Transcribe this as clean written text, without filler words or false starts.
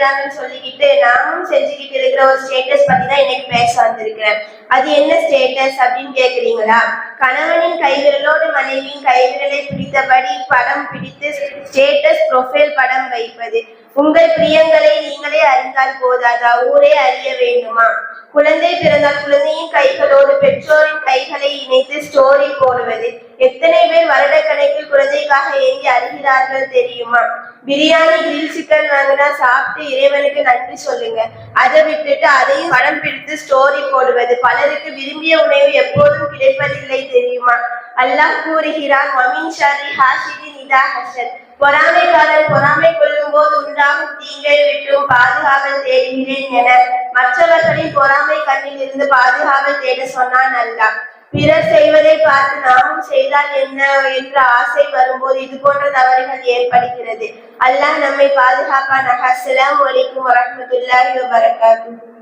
செய்யறாங்கன்னு சொல்லிக்கிட்டு நானும் செஞ்சுக்கிட்டு இருக்கிற ஒரு ஸ்டேட்டஸ் பத்தி தான் இன்னைக்கு பேச வந்திருக்கிறேன். அது என்ன ஸ்டேட்டஸ் அப்படின்னு கேக்குறீங்களா? கணவனின் கைவிரலோடு மனைவியின் கைவிரலை பிடித்தபடி படம் பிடித்து ஸ்டேட்டஸ் ப்ரொஃபைல் படம் வைப்பது. உங்கள் பிரியங்களை நீங்களே அறிந்தால் போதாதா, ஊரே அறிய வேண்டுமா? குழந்தை பிறந்தால் குழந்தையின் கைகளோடு பெற்றோரின் கைகளை இணைத்து ஸ்டோரி போடுவது. எத்தனை பேர் வருடக்கணக்கில் குழந்தைக்காக ஏங்கி அறிகிறார்கள் தெரியுமா? பிரியாணி கிரில் சிக்கன் வாங்கினா சாப்பிட்டு இறைவனுக்கு நன்றி சொல்லுங்க. அதை விட்டுட்டு அதையும் படம் பிடித்து ஸ்டோரி போடுவது. பலருக்கு விரும்பிய உணவு எப்போதும் கிடைப்பதில்லை தெரியுமா? அல்லாஹ் கூறுகிறான், வமின் ஷர்ரி ஹாசிதின் இதா ஹஸத். பொறாமைக்காரன் பொறாமை கொள்ளும் போது உண்டாகும் தீங்கை விட்டும் பாதுகாவல் தேடுகிறேன் என மற்றவர்களின் பொறாமை கண்ணில் இருந்து பாதுகாவல் தேட சொன்னான் அல்லாஹ். பிறர் செய்வதை பார்த்து நாமும் செய்தால் என்ன என்ற ஆசை வரும்போது இது போன்ற தவறுகள் ஏற்படுகிறது. அல்லாஹ் நம்மை பாதுகாப்பானாக. அஸ்ஸலாமு அலைக்கும் வரஹ்மத்துல்லாஹி வபரகாத்துஹு.